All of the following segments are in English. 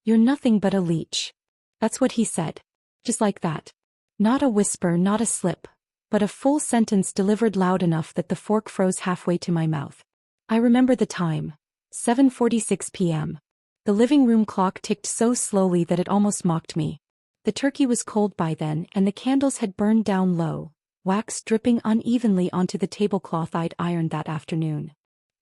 "You're nothing but a leech." That's what he said. Just like that. Not a whisper, not a slip, but a full sentence delivered loud enough that the fork froze halfway to my mouth. I remember the time. 7:46 p.m. The living room clock ticked so slowly that it almost mocked me. The turkey was cold by then and the candles had burned down low, wax dripping unevenly onto the tablecloth I'd ironed that afternoon.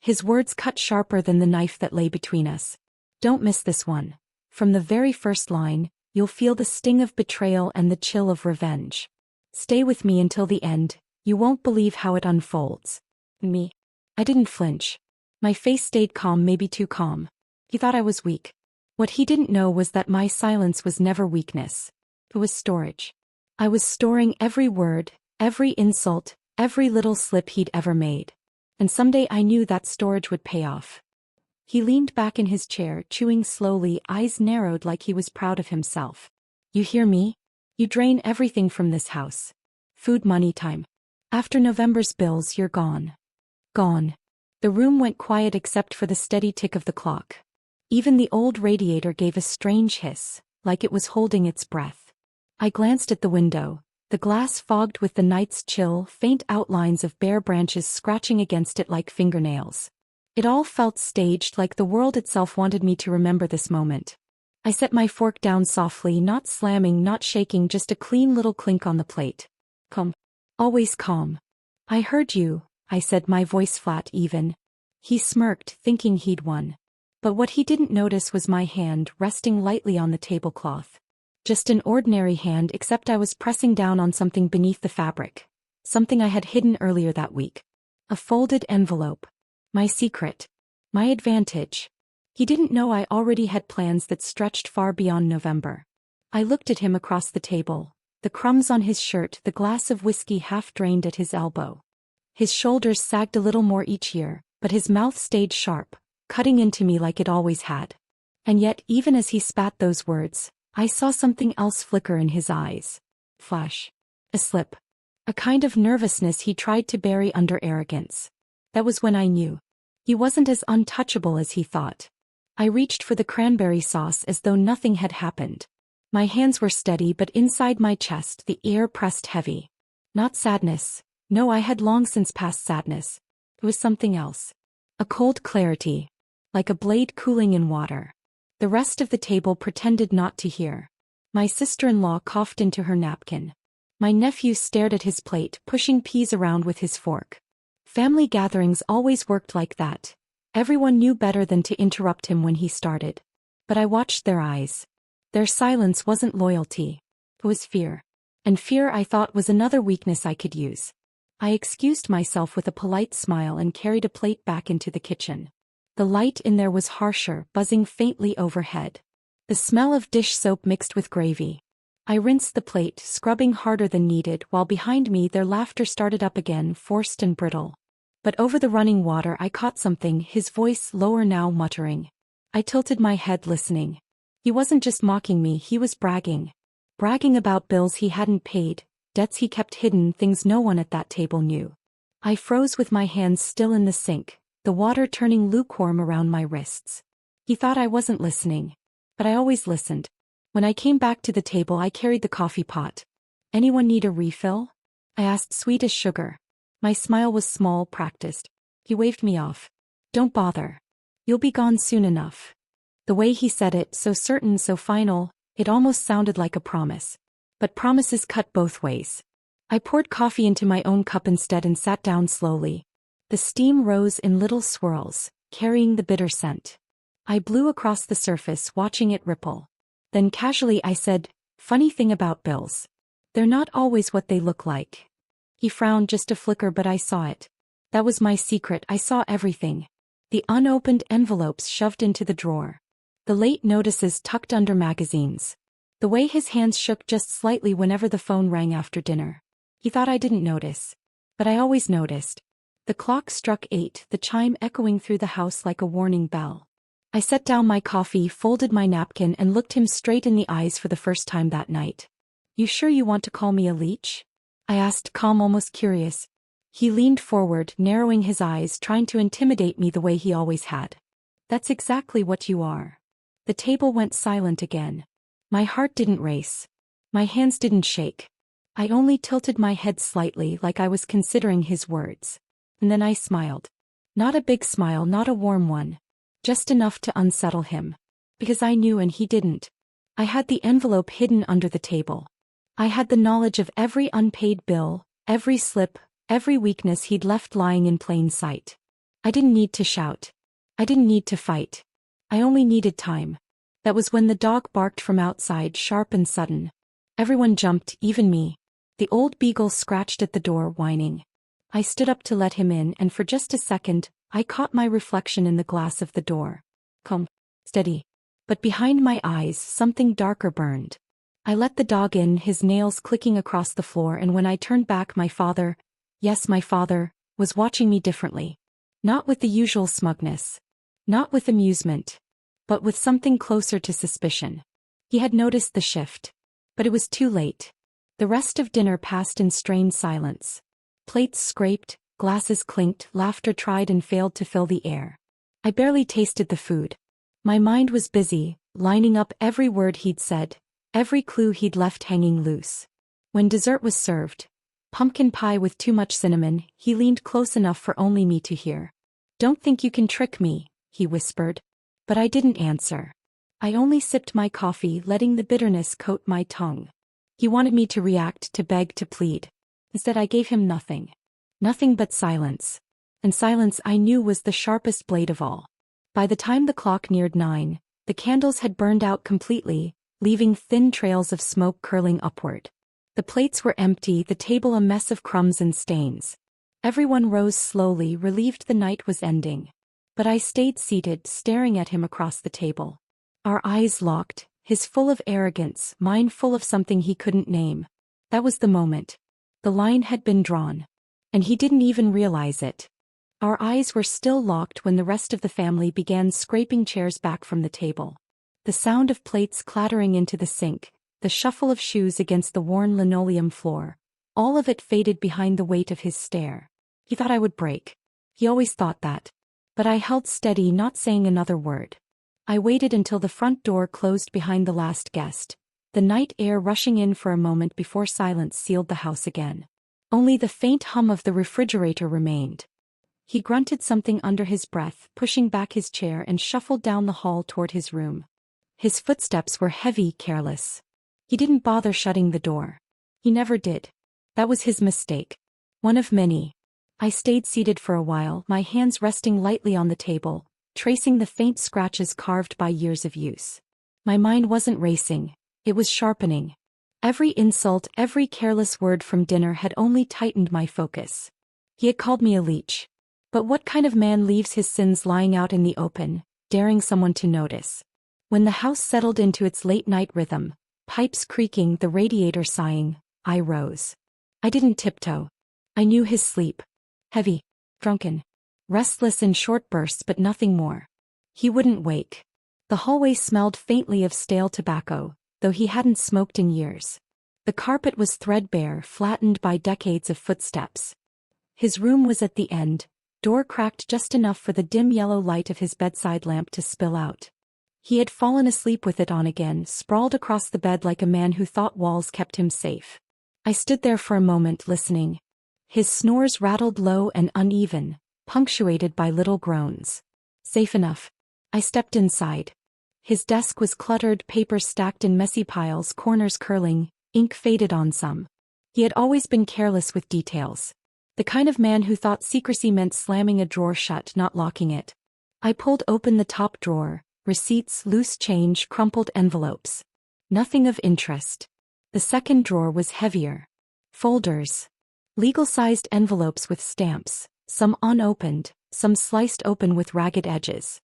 His words cut sharper than the knife that lay between us. "Don't miss this one. From the very first line, you'll feel the sting of betrayal and the chill of revenge. Stay with me until the end, you won't believe how it unfolds." Me. I didn't flinch. My face stayed calm, maybe too calm. He thought I was weak. What he didn't know was that my silence was never weakness. It was storage. I was storing every word, every insult, every little slip he'd ever made. And someday I knew that storage would pay off. He leaned back in his chair, chewing slowly, eyes narrowed like he was proud of himself. "You hear me? You drain everything from this house. Food, money, time. After November's bills, you're gone. Gone." The room went quiet except for the steady tick of the clock. Even the old radiator gave a strange hiss, like it was holding its breath. I glanced at the window, the glass fogged with the night's chill, faint outlines of bare branches scratching against it like fingernails. It all felt staged, like the world itself wanted me to remember this moment. I set my fork down softly, not slamming, not shaking, just a clean little clink on the plate. "Calm. Always calm." "I heard you," I said, my voice flat, even. He smirked, thinking he'd won. But what he didn't notice was my hand resting lightly on the tablecloth. Just an ordinary hand, except I was pressing down on something beneath the fabric. Something I had hidden earlier that week. A folded envelope. My secret. My advantage. He didn't know I already had plans that stretched far beyond November. I looked at him across the table, the crumbs on his shirt, the glass of whiskey half drained at his elbow. His shoulders sagged a little more each year, but his mouth stayed sharp, cutting into me like it always had. And yet, even as he spat those words, I saw something else flicker in his eyes. Flash. A slip. A kind of nervousness he tried to bury under arrogance. That was when I knew. He wasn't as untouchable as he thought. I reached for the cranberry sauce as though nothing had happened. My hands were steady, but inside my chest the air pressed heavy. Not sadness. No, I had long since passed sadness. It was something else. A cold clarity. Like a blade cooling in water. The rest of the table pretended not to hear. My sister-in-law coughed into her napkin. My nephew stared at his plate, pushing peas around with his fork. Family gatherings always worked like that. Everyone knew better than to interrupt him when he started. But I watched their eyes. Their silence wasn't loyalty. It was fear. And fear, I thought, was another weakness I could use. I excused myself with a polite smile and carried a plate back into the kitchen. The light in there was harsher, buzzing faintly overhead. The smell of dish soap mixed with gravy. I rinsed the plate, scrubbing harder than needed, while behind me their laughter started up again, forced and brittle. But over the running water I caught something, his voice lower now, muttering. I tilted my head, listening. He wasn't just mocking me, he was bragging. Bragging about bills he hadn't paid, debts he kept hidden, things no one at that table knew. I froze with my hands still in the sink, the water turning lukewarm around my wrists. He thought I wasn't listening. But I always listened. When I came back to the table I carried the coffee pot. "Anyone need a refill?" I asked, sweet as sugar. My smile was small, practiced. He waved me off. "Don't bother. You'll be gone soon enough." The way he said it, so certain, so final, it almost sounded like a promise. But promises cut both ways. I poured coffee into my own cup instead and sat down slowly. The steam rose in little swirls, carrying the bitter scent. I blew across the surface, watching it ripple. Then casually I said, "Funny thing about bills. They're not always what they look like." He frowned, just a flicker, but I saw it. That was my secret, I saw everything. The unopened envelopes shoved into the drawer. The late notices tucked under magazines. The way his hands shook just slightly whenever the phone rang after dinner. He thought I didn't notice. But I always noticed. The clock struck 8, the chime echoing through the house like a warning bell. I set down my coffee, folded my napkin, and looked him straight in the eyes for the first time that night. "You sure you want to call me a leech?" I asked, calm, almost curious. He leaned forward, narrowing his eyes, trying to intimidate me the way he always had. "That's exactly what you are." The table went silent again. My heart didn't race. My hands didn't shake. I only tilted my head slightly like I was considering his words. And then I smiled. Not a big smile, not a warm one. Just enough to unsettle him. Because I knew and he didn't. I had the envelope hidden under the table. I had the knowledge of every unpaid bill, every slip, every weakness he'd left lying in plain sight. I didn't need to shout. I didn't need to fight. I only needed time. That was when the dog barked from outside, sharp and sudden. Everyone jumped, even me. The old beagle scratched at the door, whining. I stood up to let him in, and for just a second, I caught my reflection in the glass of the door. Calm, steady. But behind my eyes, something darker burned. I let the dog in, his nails clicking across the floor, and when I turned back, my father, yes, my father, was watching me differently. Not with the usual smugness. Not with amusement. But with something closer to suspicion. He had noticed the shift. But it was too late. The rest of dinner passed in strained silence. Plates scraped, glasses clinked, laughter tried and failed to fill the air. I barely tasted the food. My mind was busy, lining up every word he'd said, every clue he'd left hanging loose. When dessert was served, pumpkin pie with too much cinnamon, he leaned close enough for only me to hear. "Don't think you can trick me," he whispered. But I didn't answer. I only sipped my coffee, letting the bitterness coat my tongue. He wanted me to react, to beg, to plead. Instead I gave him nothing. Nothing but silence. And silence I knew was the sharpest blade of all. By the time the clock neared 9, the candles had burned out completely, leaving thin trails of smoke curling upward. The plates were empty, the table a mess of crumbs and stains. Everyone rose slowly, relieved the night was ending. But I stayed seated, staring at him across the table. Our eyes locked, his full of arrogance, mine full of something he couldn't name. That was the moment. The line had been drawn. And he didn't even realize it. Our eyes were still locked when the rest of the family began scraping chairs back from the table. The sound of plates clattering into the sink, the shuffle of shoes against the worn linoleum floor, all of it faded behind the weight of his stare. He thought I would break. He always thought that. But I held steady, not saying another word. I waited until the front door closed behind the last guest, the night air rushing in for a moment before silence sealed the house again. Only the faint hum of the refrigerator remained. He grunted something under his breath, pushing back his chair and shuffled down the hall toward his room. His footsteps were heavy, careless. He didn't bother shutting the door. He never did. That was his mistake. One of many. I stayed seated for a while, my hands resting lightly on the table, tracing the faint scratches carved by years of use. My mind wasn't racing. It was sharpening. Every insult, every careless word from dinner had only tightened my focus. He had called me a leech. But what kind of man leaves his sins lying out in the open, daring someone to notice? When the house settled into its late-night rhythm, pipes creaking, the radiator sighing, I rose. I didn't tiptoe. I knew his sleep. Heavy, drunken, restless in short bursts but nothing more. He wouldn't wake. The hallway smelled faintly of stale tobacco, though he hadn't smoked in years. The carpet was threadbare, flattened by decades of footsteps. His room was at the end, door cracked just enough for the dim yellow light of his bedside lamp to spill out. He had fallen asleep with it on again, sprawled across the bed like a man who thought walls kept him safe. I stood there for a moment, listening. His snores rattled low and uneven, punctuated by little groans. Safe enough. I stepped inside. His desk was cluttered, papers stacked in messy piles, corners curling, ink faded on some. He had always been careless with details. The kind of man who thought secrecy meant slamming a drawer shut, not locking it. I pulled open the top drawer, receipts, loose change, crumpled envelopes. Nothing of interest. The second drawer was heavier. Folders. Legal-sized envelopes with stamps, some unopened, some sliced open with ragged edges.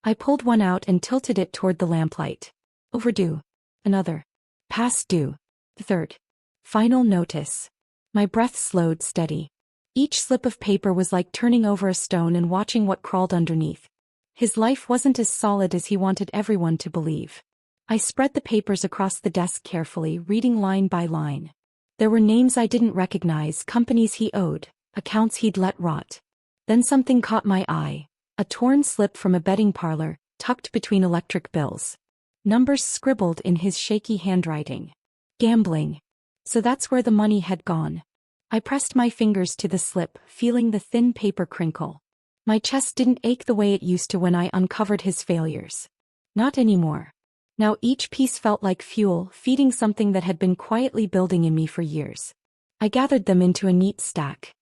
I pulled one out and tilted it toward the lamplight. Overdue. Another. Past due. The third. Final notice. My breath slowed, steady. Each slip of paper was like turning over a stone and watching what crawled underneath. His life wasn't as solid as he wanted everyone to believe. I spread the papers across the desk carefully, reading line by line. There were names I didn't recognize, companies he owed, accounts he'd let rot. Then something caught my eye. A torn slip from a betting parlor, tucked between electric bills. Numbers scribbled in his shaky handwriting. Gambling. So that's where the money had gone. I pressed my fingers to the slip, feeling the thin paper crinkle. My chest didn't ache the way it used to when I uncovered his failures. Not anymore. Now each piece felt like fuel, feeding something that had been quietly building in me for years. I gathered them into a neat stack.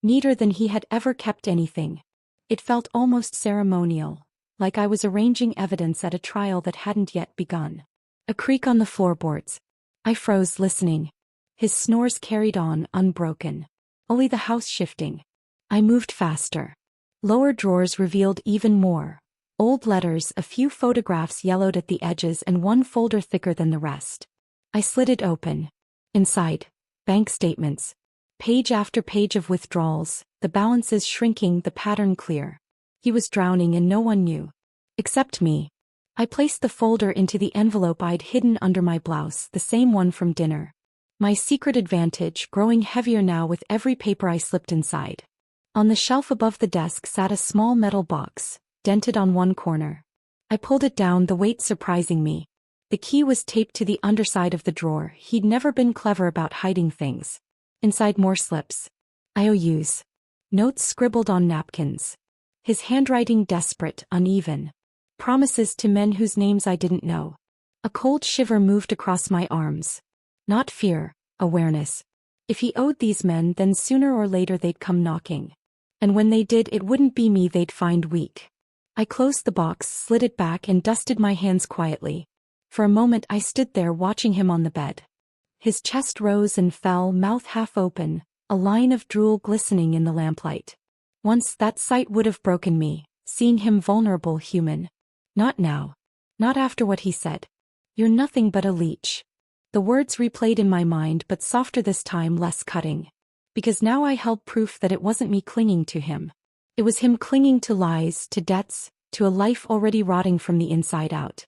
Neater than he had ever kept anything. It felt almost ceremonial, like I was arranging evidence at a trial that hadn't yet begun. A creak on the floorboards. I froze, listening. His snores carried on, unbroken. Only the house shifting. I moved faster. Lower drawers revealed even more. Old letters, a few photographs yellowed at the edges, and one folder thicker than the rest. I slid it open. Inside, bank statements. Page after page of withdrawals, the balances shrinking, the pattern clear. He was drowning and no one knew. Except me. I placed the folder into the envelope I'd hidden under my blouse, the same one from dinner. My secret advantage, growing heavier now with every paper I slipped inside. On the shelf above the desk sat a small metal box, dented on one corner. I pulled it down, the weight surprising me. The key was taped to the underside of the drawer. He'd never been clever about hiding things. Inside, more slips. IOUs. Notes scribbled on napkins. His handwriting desperate, uneven. Promises to men whose names I didn't know. A cold shiver moved across my arms. Not fear, awareness. If he owed these men, then sooner or later they'd come knocking. And when they did, it wouldn't be me they'd find weak. I closed the box, slid it back, and dusted my hands quietly. For a moment I stood there watching him on the bed. His chest rose and fell, mouth half open, a line of drool glistening in the lamplight. Once that sight would have broken me, seeing him vulnerable, human. Not now. Not after what he said. You're nothing but a leech. The words replayed in my mind, but softer this time, less cutting. Because now I held proof that it wasn't me clinging to him. It was him clinging to lies, to debts, to a life already rotting from the inside out.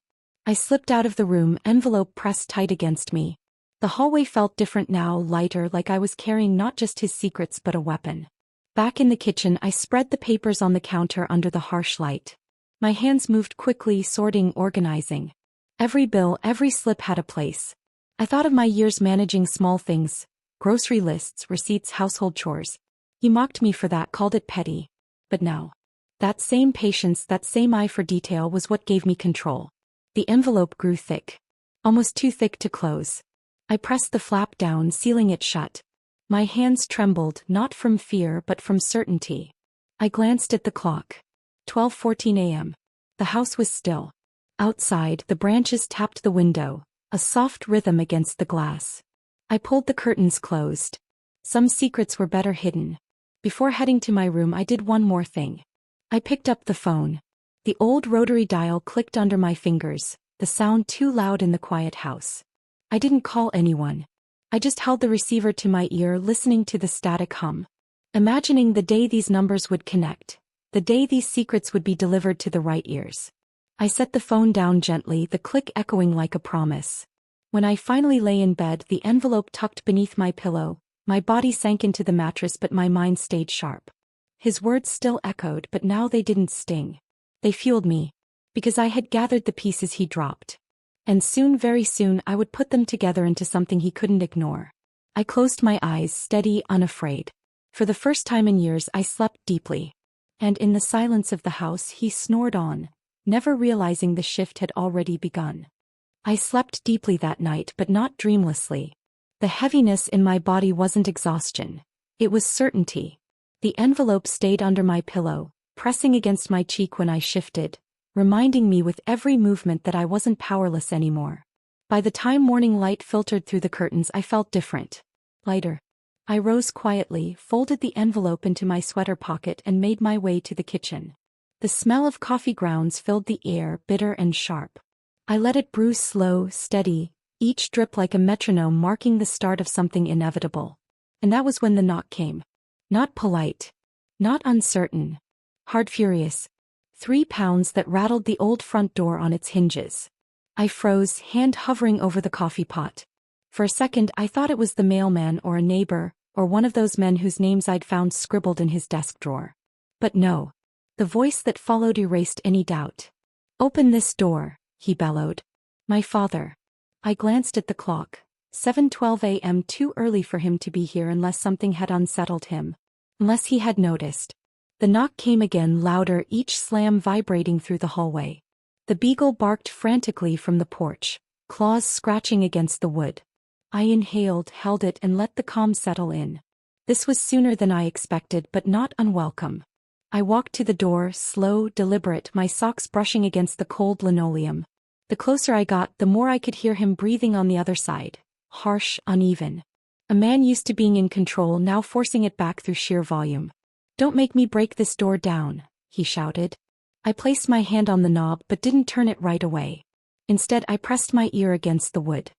I slipped out of the room, envelope pressed tight against me. The hallway felt different now, lighter, like I was carrying not just his secrets but a weapon. Back in the kitchen, I spread the papers on the counter under the harsh light. My hands moved quickly, sorting, organizing. Every bill, every slip had a place. I thought of my years managing small things. Grocery lists, receipts, household chores. He mocked me for that, called it petty. But now, that same patience, that same eye for detail was what gave me control. The envelope grew thick. Almost too thick to close. I pressed the flap down, sealing it shut. My hands trembled, not from fear but from certainty. I glanced at the clock. 12:14 a.m. The house was still. Outside, the branches tapped the window, a soft rhythm against the glass. I pulled the curtains closed. Some secrets were better hidden. Before heading to my room, I did one more thing. I picked up the phone. The old rotary dial clicked under my fingers, the sound too loud in the quiet house. I didn't call anyone. I just held the receiver to my ear, listening to the static hum. Imagining the day these numbers would connect. The day these secrets would be delivered to the right ears. I set the phone down gently, the click echoing like a promise. When I finally lay in bed, the envelope tucked beneath my pillow, my body sank into the mattress but my mind stayed sharp. His words still echoed, but now they didn't sting. They fueled me. Because I had gathered the pieces he dropped. And soon, very soon, I would put them together into something he couldn't ignore. I closed my eyes, steady, unafraid. For the first time in years, I slept deeply. And in the silence of the house, he snored on, never realizing the shift had already begun. I slept deeply that night, but not dreamlessly. The heaviness in my body wasn't exhaustion. It was certainty. The envelope stayed under my pillow, pressing against my cheek when I shifted, reminding me with every movement that I wasn't powerless anymore. By the time morning light filtered through the curtains, I felt different. Lighter. I rose quietly, folded the envelope into my sweater pocket and made my way to the kitchen. The smell of coffee grounds filled the air, bitter and sharp. I let it brew slow, steady, each drip like a metronome marking the start of something inevitable. And that was when the knock came. Not polite. Not uncertain. Hard, furious. 3 pounds that rattled the old front door on its hinges. I froze, hand hovering over the coffee pot. For a second I thought it was the mailman or a neighbor, or one of those men whose names I'd found scribbled in his desk drawer. But no. The voice that followed erased any doubt. "Open this door," he bellowed. My father. I glanced at the clock. 7:12 a.m. too early for him to be here unless something had unsettled him. Unless he had noticed. The knock came again, louder, each slam vibrating through the hallway. The beagle barked frantically from the porch, claws scratching against the wood. I inhaled, held it, and let the calm settle in. This was sooner than I expected, but not unwelcome. I walked to the door, slow, deliberate, my socks brushing against the cold linoleum. The closer I got, the more I could hear him breathing on the other side. Harsh, uneven. A man used to being in control, now forcing it back through sheer volume. "Don't make me break this door down," he shouted. I placed my hand on the knob but didn't turn it right away. Instead, I pressed my ear against the wood.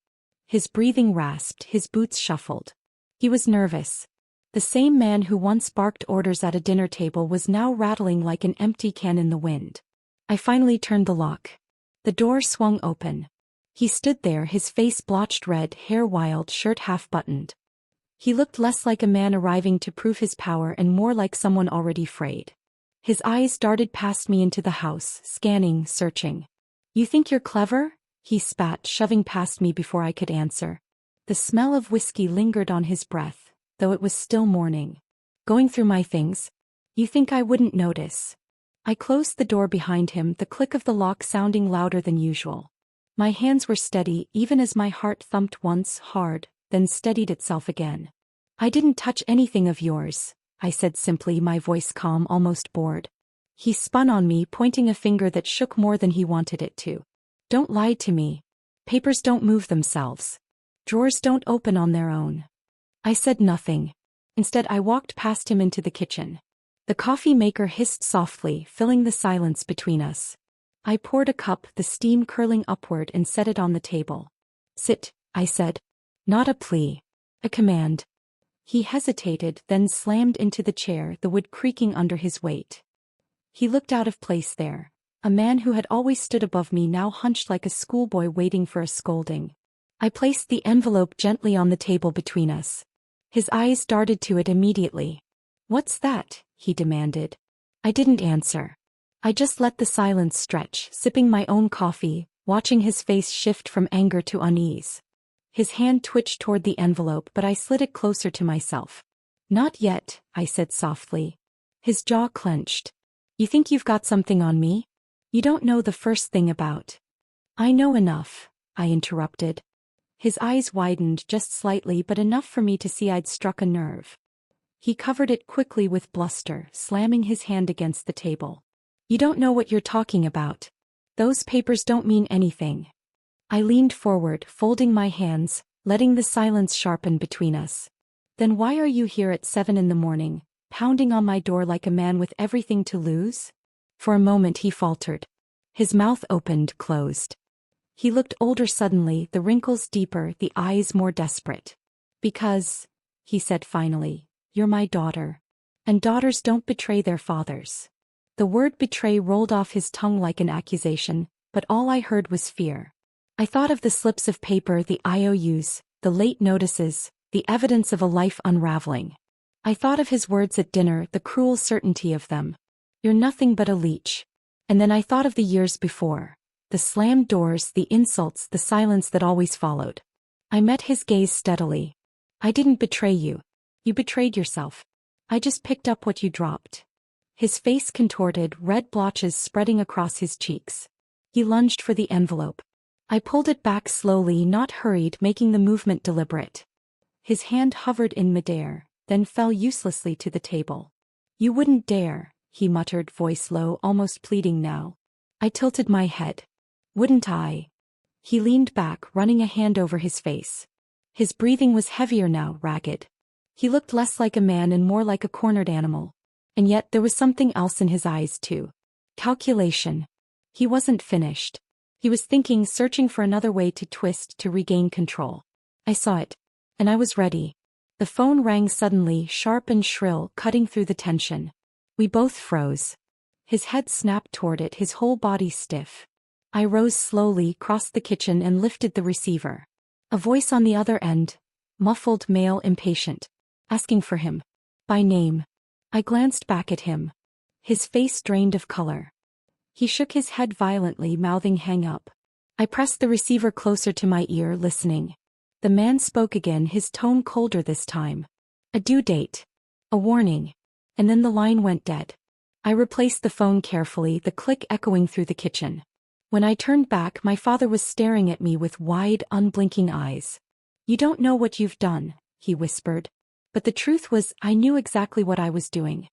His breathing rasped, his boots shuffled. He was nervous. The same man who once barked orders at a dinner table was now rattling like an empty can in the wind. I finally turned the lock. The door swung open. He stood there, his face blotched red, hair wild, shirt half buttoned. He looked less like a man arriving to prove his power and more like someone already frayed. His eyes darted past me into the house, scanning, searching. "You think you're clever?" he spat, shoving past me before I could answer. The smell of whiskey lingered on his breath, though it was still morning. "Going through my things? You think I wouldn't notice?" I closed the door behind him, the click of the lock sounding louder than usual. My hands were steady, even as my heart thumped once, hard, then steadied itself again. "I didn't touch anything of yours," I said simply, my voice calm, almost bored. He spun on me, pointing a finger that shook more than he wanted it to. "Don't lie to me. Papers don't move themselves. Drawers don't open on their own." I said nothing. Instead, I walked past him into the kitchen. The coffee maker hissed softly, filling the silence between us. I poured a cup, the steam curling upward, and set it on the table. "Sit," I said. Not a plea. A command. He hesitated, then slammed into the chair, the wood creaking under his weight. He looked out of place there. A man who had always stood above me now hunched like a schoolboy waiting for a scolding. I placed the envelope gently on the table between us. His eyes darted to it immediately. "What's that?" he demanded. I didn't answer. I just let the silence stretch, sipping my own coffee, watching his face shift from anger to unease. His hand twitched toward the envelope, but I slid it closer to myself. "Not yet," I said softly. His jaw clenched. "You think you've got something on me? You don't know the first thing about." "I know enough," I interrupted. His eyes widened just slightly, but enough for me to see I'd struck a nerve. He covered it quickly with bluster, slamming his hand against the table. "You don't know what you're talking about. Those papers don't mean anything." I leaned forward, folding my hands, letting the silence sharpen between us. "Then why are you here at 7 in the morning, pounding on my door like a man with everything to lose?" For a moment he faltered. His mouth opened, closed. He looked older suddenly, the wrinkles deeper, the eyes more desperate. "Because," he said finally, "you're my daughter. And daughters don't betray their fathers." The word betray rolled off his tongue like an accusation, but all I heard was fear. I thought of the slips of paper, the IOUs, the late notices, the evidence of a life unraveling. I thought of his words at dinner, the cruel certainty of them. "You're nothing but a leech." And then I thought of the years before. The slammed doors, the insults, the silence that always followed. I met his gaze steadily. "I didn't betray you. You betrayed yourself. I just picked up what you dropped." His face contorted, red blotches spreading across his cheeks. He lunged for the envelope. I pulled it back slowly, not hurried, making the movement deliberate. His hand hovered in midair, then fell uselessly to the table. "You wouldn't dare," he muttered, voice low, almost pleading now. I tilted my head. "Wouldn't I?" He leaned back, running a hand over his face. His breathing was heavier now, ragged. He looked less like a man and more like a cornered animal. And yet there was something else in his eyes too. Calculation. He wasn't finished. He was thinking, searching for another way to twist, to regain control. I saw it. And I was ready. The phone rang suddenly, sharp and shrill, cutting through the tension. We both froze. His head snapped toward it, his whole body stiff. I rose slowly, crossed the kitchen, and lifted the receiver. A voice on the other end, muffled, male, impatient, asking for him. By name. I glanced back at him. His face drained of color. He shook his head violently, mouthing, "Hang up." I pressed the receiver closer to my ear, listening. The man spoke again, his tone colder this time. A due date. A warning. And then the line went dead. I replaced the phone carefully, the click echoing through the kitchen. When I turned back, my father was staring at me with wide, unblinking eyes. "You don't know what you've done," he whispered. But the truth was, I knew exactly what I was doing.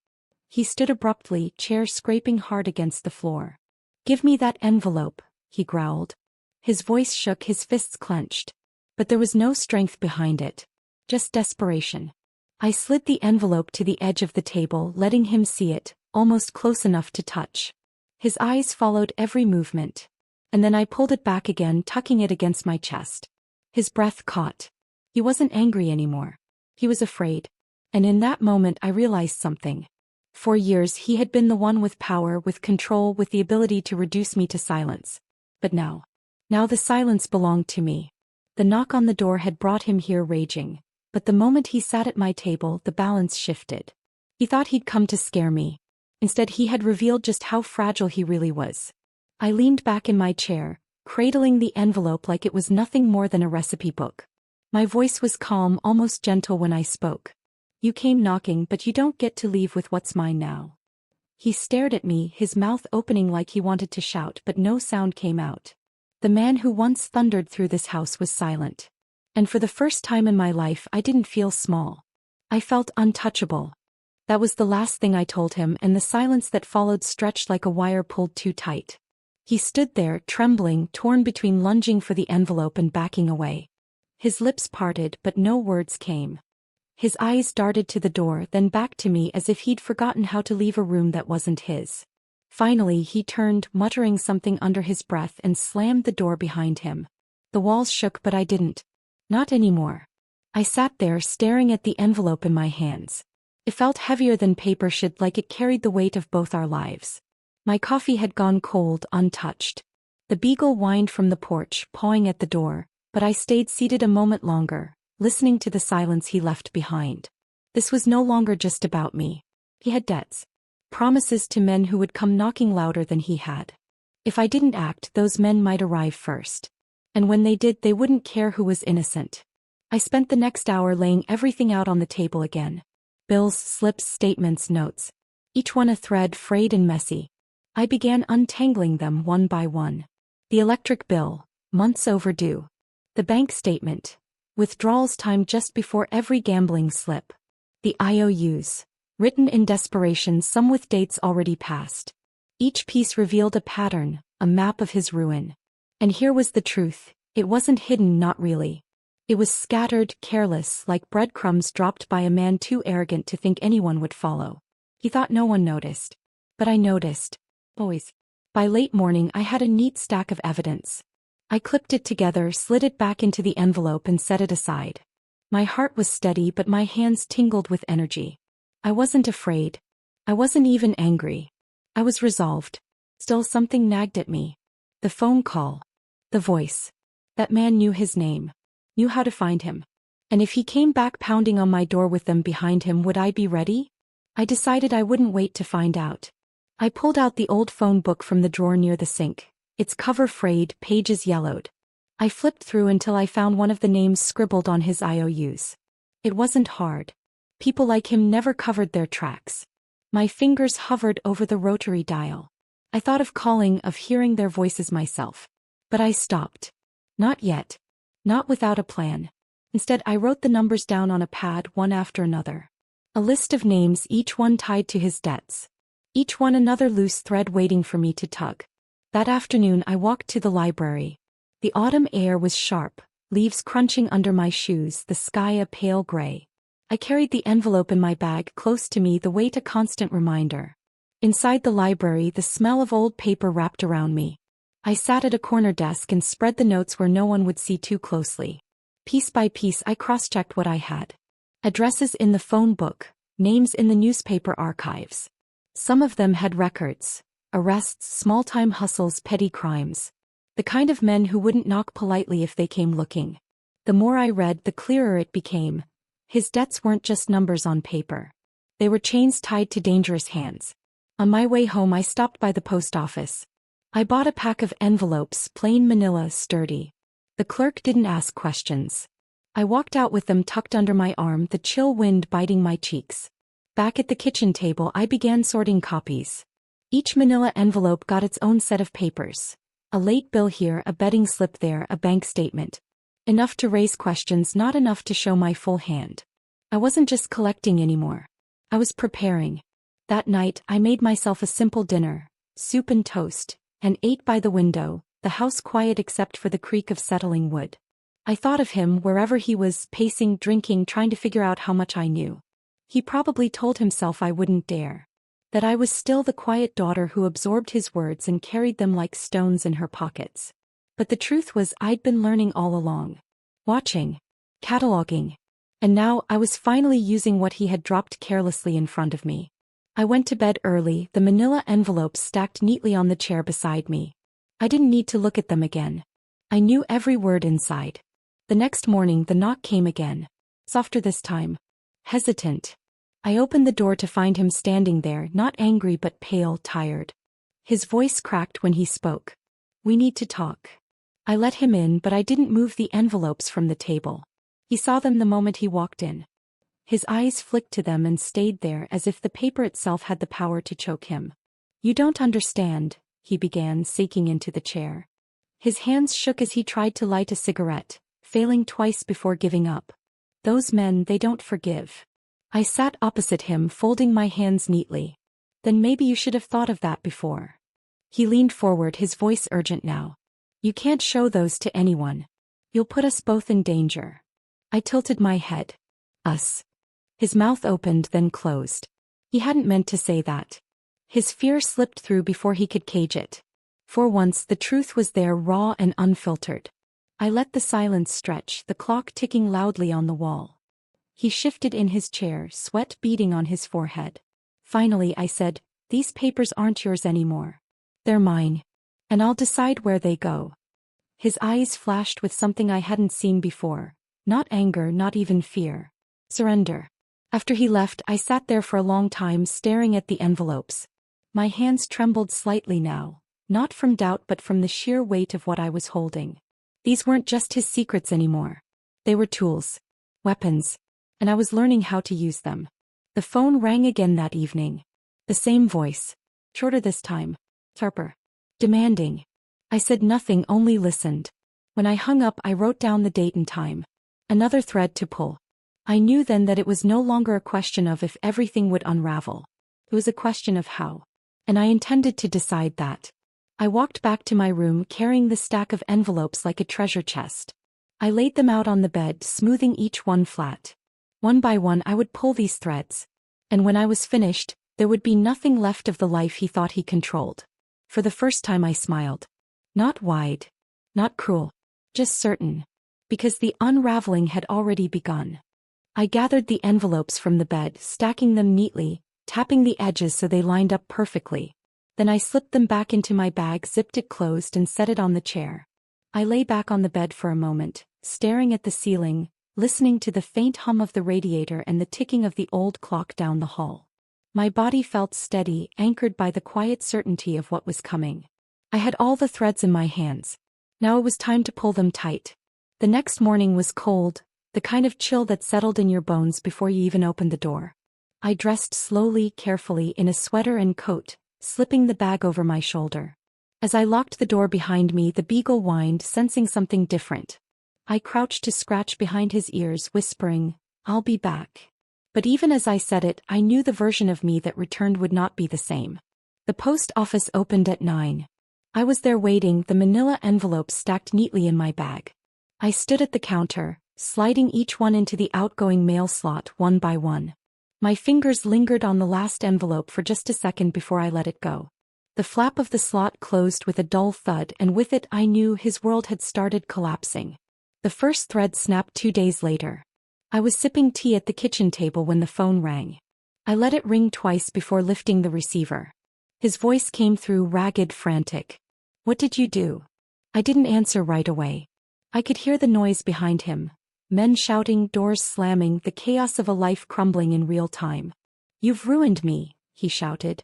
He stood abruptly, chair scraping hard against the floor. "Give me that envelope," he growled. His voice shook, his fists clenched. But there was no strength behind it. Just desperation. I slid the envelope to the edge of the table, letting him see it, almost close enough to touch. His eyes followed every movement. And then I pulled it back again, tucking it against my chest. His breath caught. He wasn't angry anymore. He was afraid. And in that moment I realized something. For years he had been the one with power, with control, with the ability to reduce me to silence. But now the silence belonged to me. The knock on the door had brought him here raging. But the moment he sat at my table, the balance shifted. He thought he'd come to scare me. Instead, he had revealed just how fragile he really was. I leaned back in my chair, cradling the envelope like it was nothing more than a recipe book. My voice was calm, almost gentle when I spoke. "You came knocking, but you don't get to leave with what's mine now." He stared at me, his mouth opening like he wanted to shout, but no sound came out. The man who once thundered through this house was silent. And for the first time in my life, I didn't feel small. I felt untouchable. That was the last thing I told him, and the silence that followed stretched like a wire pulled too tight. He stood there, trembling, torn between lunging for the envelope and backing away. His lips parted, but no words came. His eyes darted to the door, then back to me as if he'd forgotten how to leave a room that wasn't his. Finally, he turned, muttering something under his breath, and slammed the door behind him. The walls shook, but I didn't. Not anymore. I sat there, staring at the envelope in my hands. It felt heavier than paper should, like it carried the weight of both our lives. My coffee had gone cold, untouched. The beagle whined from the porch, pawing at the door, but I stayed seated a moment longer, listening to the silence he left behind. This was no longer just about me. He had debts. Promises to men who would come knocking louder than he had. If I didn't act, those men might arrive first. And when they did, they wouldn't care who was innocent. I spent the next hour laying everything out on the table again. Bills, slips, statements, notes. Each one a thread, frayed and messy. I began untangling them one by one. The electric bill, months overdue. The bank statement, withdrawals timed just before every gambling slip. The IOUs, written in desperation, some with dates already passed. Each piece revealed a pattern, a map of his ruin. And here was the truth. It wasn't hidden, not really. It was scattered, careless, like breadcrumbs dropped by a man too arrogant to think anyone would follow. He thought no one noticed. But I noticed. Always. By late morning I had a neat stack of evidence. I clipped it together, slid it back into the envelope and set it aside. My heart was steady, but my hands tingled with energy. I wasn't afraid. I wasn't even angry. I was resolved. Still something nagged at me. The phone call. The voice. That man knew his name. Knew how to find him. And if he came back pounding on my door with them behind him, would I be ready? I decided I wouldn't wait to find out. I pulled out the old phone book from the drawer near the sink, its cover frayed, pages yellowed. I flipped through until I found one of the names scribbled on his IOUs. It wasn't hard. People like him never covered their tracks. My fingers hovered over the rotary dial. I thought of calling, of hearing their voices myself. But I stopped. Not yet. Not without a plan. Instead, I wrote the numbers down on a pad, one after another. A list of names, each one tied to his debts. Each one another loose thread waiting for me to tug. That afternoon I walked to the library. The autumn air was sharp, leaves crunching under my shoes, the sky a pale gray. I carried the envelope in my bag, close to me, the weight a constant reminder. Inside the library, the smell of old paper wrapped around me. I sat at a corner desk and spread the notes where no one would see too closely. Piece by piece I cross-checked what I had. Addresses in the phone book, names in the newspaper archives. Some of them had records. Arrests, small-time hustles, petty crimes. The kind of men who wouldn't knock politely if they came looking. The more I read, the clearer it became. His debts weren't just numbers on paper. They were chains tied to dangerous hands. On my way home I stopped by the post office. I bought a pack of envelopes, plain manila, sturdy. The clerk didn't ask questions. I walked out with them tucked under my arm, the chill wind biting my cheeks. Back at the kitchen table, I began sorting copies. Each manila envelope got its own set of papers. A late bill here, a betting slip there, a bank statement. Enough to raise questions, not enough to show my full hand. I wasn't just collecting anymore. I was preparing. That night, I made myself a simple dinner, soup and toast, and ate by the window, the house quiet except for the creak of settling wood. I thought of him wherever he was, pacing, drinking, trying to figure out how much I knew. He probably told himself I wouldn't dare. That I was still the quiet daughter who absorbed his words and carried them like stones in her pockets. But the truth was, I'd been learning all along. Watching. Cataloging. And now I was finally using what he had dropped carelessly in front of me. I went to bed early, the manila envelopes stacked neatly on the chair beside me. I didn't need to look at them again. I knew every word inside. The next morning the knock came again. Softer this time. Hesitant. I opened the door to find him standing there, not angry but pale, tired. His voice cracked when he spoke. "We need to talk." I let him in, but I didn't move the envelopes from the table. He saw them the moment he walked in. His eyes flicked to them and stayed there as if the paper itself had the power to choke him. "You don't understand," he began, sinking into the chair. His hands shook as he tried to light a cigarette, failing twice before giving up. "Those men, they don't forgive." I sat opposite him, folding my hands neatly. "Then maybe you should have thought of that before." He leaned forward, his voice urgent now. "You can't show those to anyone. You'll put us both in danger." I tilted my head. "Us." His mouth opened, then closed. He hadn't meant to say that. His fear slipped through before he could cage it. For once, the truth was there, raw and unfiltered. I let the silence stretch, the clock ticking loudly on the wall. He shifted in his chair, sweat beading on his forehead. Finally, I said, "These papers aren't yours anymore. They're mine. And I'll decide where they go." His eyes flashed with something I hadn't seen before. Not anger, not even fear. Surrender. After he left, I sat there for a long time, staring at the envelopes. My hands trembled slightly now, not from doubt but from the sheer weight of what I was holding. These weren't just his secrets anymore. They were tools. Weapons. And I was learning how to use them. The phone rang again that evening. The same voice. Shorter this time. Sharper. Demanding. I said nothing, only listened. When I hung up, I wrote down the date and time. Another thread to pull. I knew then that it was no longer a question of if everything would unravel. It was a question of how. And I intended to decide that. I walked back to my room, carrying the stack of envelopes like a treasure chest. I laid them out on the bed, smoothing each one flat. One by one I would pull these threads. And when I was finished, there would be nothing left of the life he thought he controlled. For the first time I smiled. Not wide. Not cruel. Just certain. Because the unraveling had already begun. I gathered the envelopes from the bed, stacking them neatly, tapping the edges so they lined up perfectly. Then I slipped them back into my bag, zipped it closed and set it on the chair. I lay back on the bed for a moment, staring at the ceiling, listening to the faint hum of the radiator and the ticking of the old clock down the hall. My body felt steady, anchored by the quiet certainty of what was coming. I had all the threads in my hands. Now it was time to pull them tight. The next morning was cold, the kind of chill that settled in your bones before you even opened the door. I dressed slowly, carefully, in a sweater and coat, slipping the bag over my shoulder. As I locked the door behind me, the beagle whined, sensing something different. I crouched to scratch behind his ears, whispering, "I'll be back." But even as I said it, I knew the version of me that returned would not be the same. The post office opened at 9. I was there waiting, the manila envelopes stacked neatly in my bag. I stood at the counter, sliding each one into the outgoing mail slot one by one. My fingers lingered on the last envelope for just a second before I let it go. The flap of the slot closed with a dull thud, and with it I knew his world had started collapsing. The first thread snapped 2 days later. I was sipping tea at the kitchen table when the phone rang. I let it ring twice before lifting the receiver. His voice came through, ragged, frantic. "What did you do?" I didn't answer right away. I could hear the noise behind him. Men shouting, doors slamming, the chaos of a life crumbling in real time. "You've ruined me," he shouted.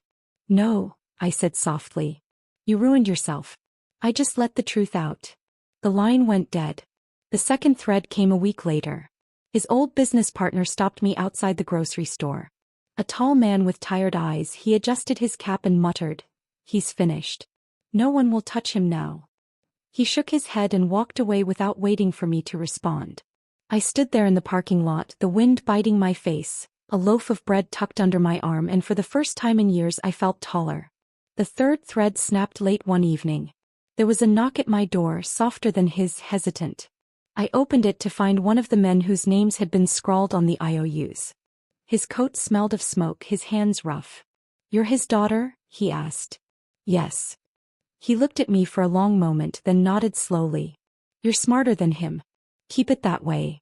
"No," I said softly. You ruined yourself. I just let the truth out. The line went dead. The second thread came a week later. His old business partner stopped me outside the grocery store. A tall man with tired eyes, he adjusted his cap and muttered, "He's finished. No one will touch him now." He shook his head and walked away without waiting for me to respond. I stood there in the parking lot, the wind biting my face, a loaf of bread tucked under my arm, and for the first time in years I felt taller. The third thread snapped late one evening. There was a knock at my door, softer than his, hesitant. I opened it to find one of the men whose names had been scrawled on the IOUs. His coat smelled of smoke, his hands rough. "You're his daughter?" he asked. "Yes." He looked at me for a long moment, then nodded slowly. "You're smarter than him. Keep it that way."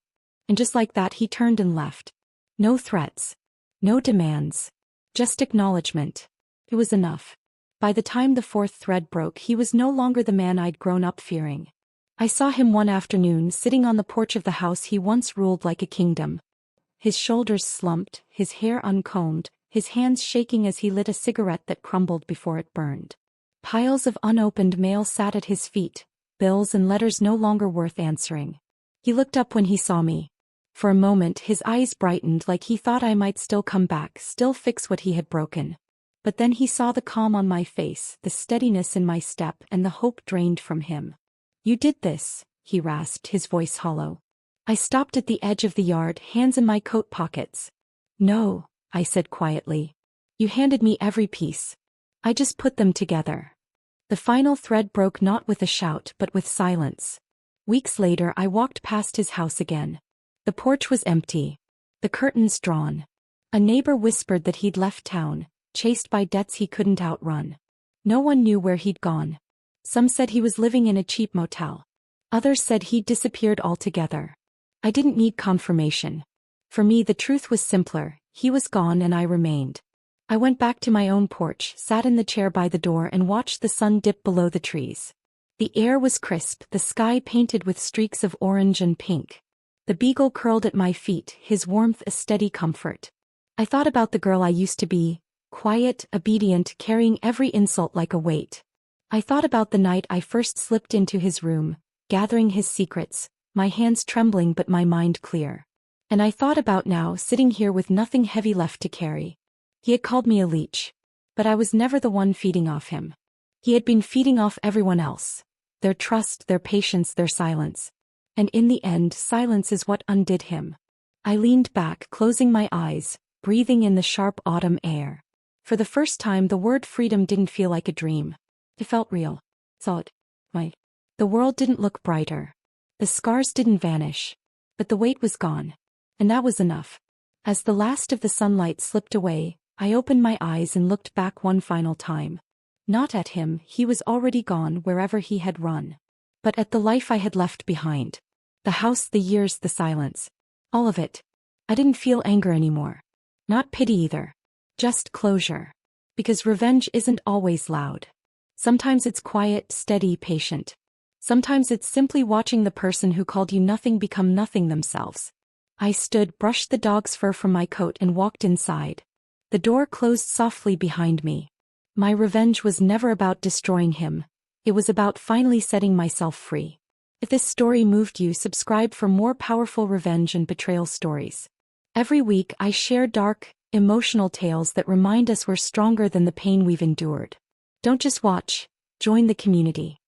And just like that he turned and left. No threats. No demands. Just acknowledgement. It was enough. By the time the fourth thread broke, he was no longer the man I'd grown up fearing. I saw him one afternoon sitting on the porch of the house he once ruled like a kingdom. His shoulders slumped, his hair uncombed, his hands shaking as he lit a cigarette that crumbled before it burned. Piles of unopened mail sat at his feet, bills and letters no longer worth answering. He looked up when he saw me. For a moment his eyes brightened, like he thought I might still come back, still fix what he had broken. But then he saw the calm on my face, the steadiness in my step, and the hope drained from him. "You did this," he rasped, his voice hollow. I stopped at the edge of the yard, hands in my coat pockets. "No," I said quietly. "You handed me every piece. I just put them together." The final thread broke not with a shout but with silence. Weeks later I walked past his house again. The porch was empty. The curtains drawn. A neighbor whispered that he'd left town, chased by debts he couldn't outrun. No one knew where he'd gone. Some said he was living in a cheap motel. Others said he'd disappeared altogether. I didn't need confirmation. For me the truth was simpler: he was gone and I remained. I went back to my own porch, sat in the chair by the door and watched the sun dip below the trees. The air was crisp, the sky painted with streaks of orange and pink. The beagle curled at my feet, his warmth a steady comfort. I thought about the girl I used to be, quiet, obedient, carrying every insult like a weight. I thought about the night I first slipped into his room, gathering his secrets, my hands trembling but my mind clear. And I thought about now, sitting here with nothing heavy left to carry. He had called me a leech. But I was never the one feeding off him. He had been feeding off everyone else. Their trust, their patience, their silence. And in the end, silence is what undid him. I leaned back, closing my eyes, breathing in the sharp autumn air. For the first time the word freedom didn't feel like a dream. It felt real. Thought. The world didn't look brighter. The scars didn't vanish. But the weight was gone. And that was enough. As the last of the sunlight slipped away, I opened my eyes and looked back one final time. Not at him, he was already gone wherever he had run. But at the life I had left behind. The house, the years, the silence. All of it. I didn't feel anger anymore. Not pity either. Just closure. Because revenge isn't always loud. Sometimes it's quiet, steady, patient. Sometimes it's simply watching the person who called you nothing become nothing themselves. I stood, brushed the dog's fur from my coat and walked inside. The door closed softly behind me. My revenge was never about destroying him. It was about finally setting myself free. If this story moved you, subscribe for more powerful revenge and betrayal stories. Every week I share dark, emotional tales that remind us we're stronger than the pain we've endured. Don't just watch, join the community.